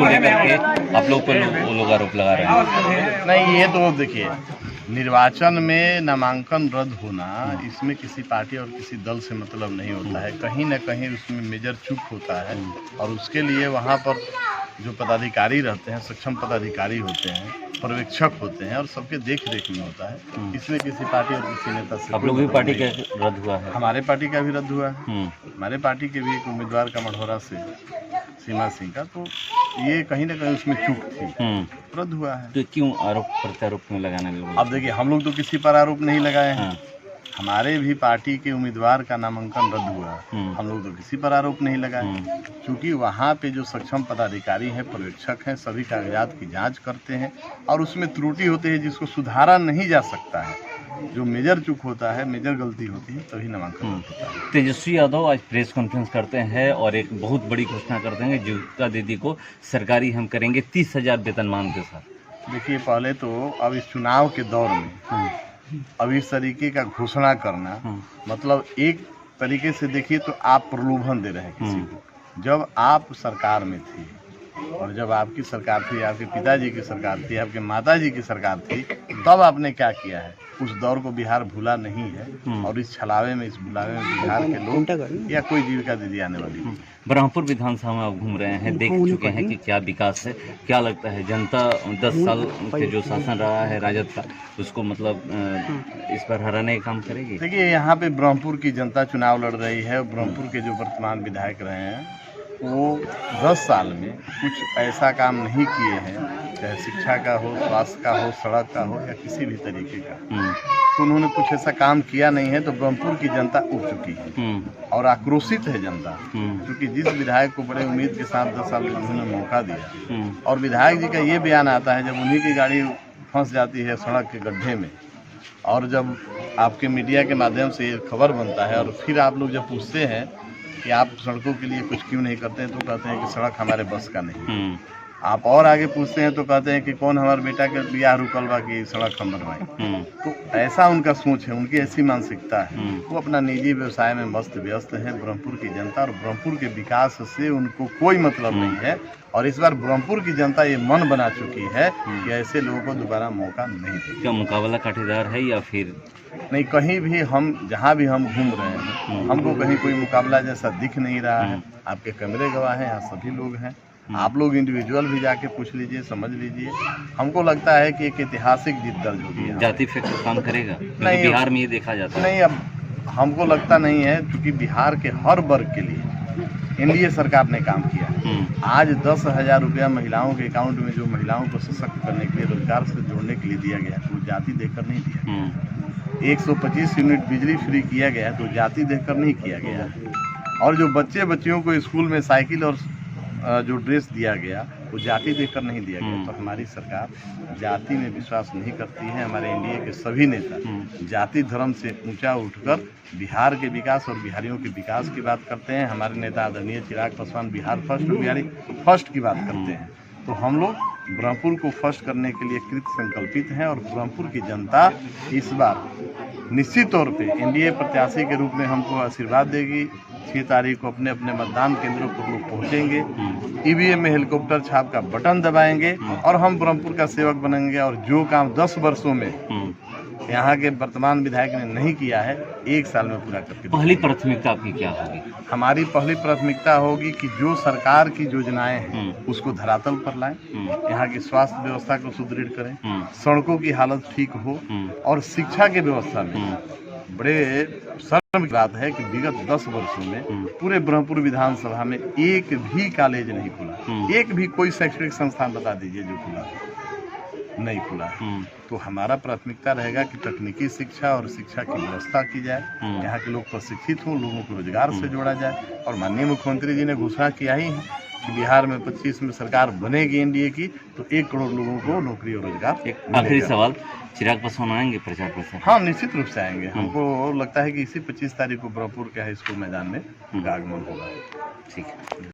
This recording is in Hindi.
को लेकर के आप लोग पर वो लोग आरोप लगा रहे हैं। नहीं, ये तो देखिए, निर्वाचन में नामांकन रद्द होना, इसमें किसी पार्टी और किसी दल से मतलब नहीं होता है। कहीं ना कहीं उसमें मेजर चूक होता है और उसके लिए वहाँ पर जो पदाधिकारी रहते हैं, सक्षम पदाधिकारी होते हैं, पर्यवेक्षक होते हैं और सबके देख रेख में होता है। इसमें किसी पार्टी और किसी नेता से आप लोग भी पार्टी का रद्द हुआ है? हमारे पार्टी का भी रद्द हुआ है। हमारे पार्टी के भी एक उम्मीदवार का मढ़ौरा से, सीमा सिंह का, तो ये कहीं ना कहीं उसमें चूक थी, रद्द हुआ है। तो क्यों आरोप प्रत्यारोप क्यों लगाने लगे? अब देखिए, हम लोग तो किसी पर आरोप नहीं लगाए हैं। हमारे भी पार्टी के उम्मीदवार का नामांकन रद्द हुआ, हम लोग तो किसी पर आरोप नहीं लगाए, क्योंकि वहाँ पे जो सक्षम पदाधिकारी हैं, पर्यवेक्षक हैं, सभी कागजात की जांच करते हैं और उसमें त्रुटि होती है जिसको सुधारा नहीं जा सकता है। जो मेजर चूक होता है, मेजर गलती होती है, तभी नामांकन होता है। तेजस्वी यादव आज प्रेस कॉन्फ्रेंस करते हैं और एक बहुत बड़ी घोषणा करते हैं, जीविका दीदी को सरकारी हम करेंगे 30,000 वेतनमान के साथ। देखिए, पहले तो अब इस चुनाव के दौर में अब इस तरीके का घोषणा करना, मतलब एक तरीके से देखिए तो आप प्रलोभन दे रहे हैं किसी को। जब आप सरकार में थी और जब आपकी सरकार थी, आपके पिताजी की सरकार थी, आपके माताजी की सरकार थी, तब आपने क्या किया है? उस दौर को बिहार भूला नहीं है और इस छलावे में, इस बुलावे में बिहार के लोग या कोई जीविका दीदी आने वाली है। ब्रह्मपुर विधानसभा में आप घूम रहे हैं, देख चुके हैं कि क्या विकास है, क्या लगता है जनता 10 साल के जो शासन रहा है राजद का, उसको मतलब इस पर हराने का काम करेगी? देखिए, यहाँ पे ब्रह्मपुर की जनता चुनाव लड़ रही है। ब्रह्मपुर के जो वर्तमान विधायक रहे हैं वो 10 साल में कुछ ऐसा काम नहीं किए हैं, चाहे शिक्षा का हो, स्वास्थ्य का हो, सड़क का हो या किसी भी तरीके का, तो उन्होंने कुछ ऐसा काम किया नहीं है। तो ब्रह्मपुर की जनता उब चुकी है और आक्रोशित है जनता, क्योंकि जिस विधायक को बड़े उम्मीद के साथ 10 साल में उन्होंने मौका दिया और विधायक जी का ये बयान आता है जब उन्हीं की गाड़ी फंस जाती है सड़क के गड्ढे में, और जब आपके मीडिया के माध्यम से ये खबर बनता है और फिर आप लोग जब पूछते हैं कि आप सड़कों के लिए कुछ क्यों नहीं करते हैं, तो कहते हैं कि सड़क हमारे बस का नहीं। आप और आगे पूछते हैं तो कहते हैं कि कौन हमारे बेटा के बियाह रुकल बा कि सड़क हम बनवाएं। तो ऐसा उनका सोच है, उनकी ऐसी मानसिकता है। वो अपना निजी व्यवसाय में मस्त व्यस्त है। ब्रह्मपुर की जनता और ब्रह्मपुर के विकास से उनको कोई मतलब नहीं है और इस बार ब्रह्मपुर की जनता ये मन बना चुकी है कि ऐसे लोगों को दोबारा मौका नहीं देगी। क्या मुकाबला काटेदार है या फिर नहीं? कहीं भी हम जहाँ भी हम घूम रहे हैं, हमको कहीं कोई मुकाबला जैसा दिख नहीं रहा है। आपके कैमरे गवाह हैं, यहाँ सभी लोग हैं। आप लोग इंडिविजुअल भी जाके पूछ लीजिए, समझ लीजिए। हमको लगता है कि एक ऐतिहासिक जीत दर्ज होगी। जाति फैक्टर काम करेगा? नहीं, बिहार में ये देखा जाता है। नहीं, अब हमको लगता नहीं है, क्योंकि बिहार के हर वर्ग के लिए एनडीए सरकार ने काम किया। आज 10,000 रुपया महिलाओं के अकाउंट में, जो महिलाओं को सशक्त करने के लिए, रोजगार से जोड़ने के लिए दिया गया, तो जाति देखकर नहीं दिया गया। 125 यूनिट बिजली फ्री किया गया, तो जाति देखकर नहीं किया गया। और जो बच्चियों को स्कूल में साइकिल और जो ड्रेस दिया गया, वो जाति देखकर नहीं दिया गया। तो हमारी सरकार जाति में विश्वास नहीं करती है। हमारे एनडीए के सभी नेता जाति धर्म से ऊंचा उठकर बिहार के विकास और बिहारियों के विकास की बात करते हैं। हमारे नेता आदरणीय चिराग पासवान बिहार फर्स्ट और बिहारी फर्स्ट की बात करते हैं। तो हम लोग ब्रह्मपुर को फर्स्ट करने के लिए कृत संकल्पित हैं और ब्रह्मपुर की जनता इस बार निश्चित तौर पे एनडीए प्रत्याशी के रूप में हमको आशीर्वाद देगी। 6 तारीख को अपने अपने मतदान केंद्रों पर लोग पहुंचेंगे, ईवीएम में हेलीकॉप्टर छाप का बटन दबाएंगे और हम ब्रह्मपुर का सेवक बनेंगे। और जो काम 10 वर्षों में यहाँ के वर्तमान विधायक ने नहीं किया है, 1 साल में पूरा करके। पहली प्राथमिकता आपकी क्या होगी? हमारी पहली प्राथमिकता होगी कि जो सरकार की योजनाएं हैं उसको धरातल पर लाएं, यहाँ की स्वास्थ्य व्यवस्था को सुदृढ़ करें, सड़कों की हालत ठीक हो और शिक्षा की व्यवस्था में बड़े शर्म की बात है कि विगत 10 वर्षों में पूरे ब्रह्मपुर विधानसभा में एक भी कॉलेज नहीं खुला। एक भी कोई शैक्षणिक संस्थान बता दीजिए जो खुला नहीं खुला। तो हमारा प्राथमिकता रहेगा कि तकनीकी शिक्षा और शिक्षा की व्यवस्था की जाए, यहाँ के लोग प्रशिक्षित हों, लोगों को रोजगार से जोड़ा जाए। और माननीय मुख्यमंत्री जी ने घोषणा किया ही है कि बिहार में 25 में सरकार बनेगी एनडीए की, तो 1 करोड़ लोगों को नौकरी और रोजगार। एक आखिरी सवाल, चिराग पासवान आएंगे प्रचार प्रसार? हाँ, निश्चित रूप से आएंगे। हमको लगता है कि इसी 25 तारीख को ब्रह्मपुर के हाई स्कूल मैदान में आगमन होगा। ठीक है।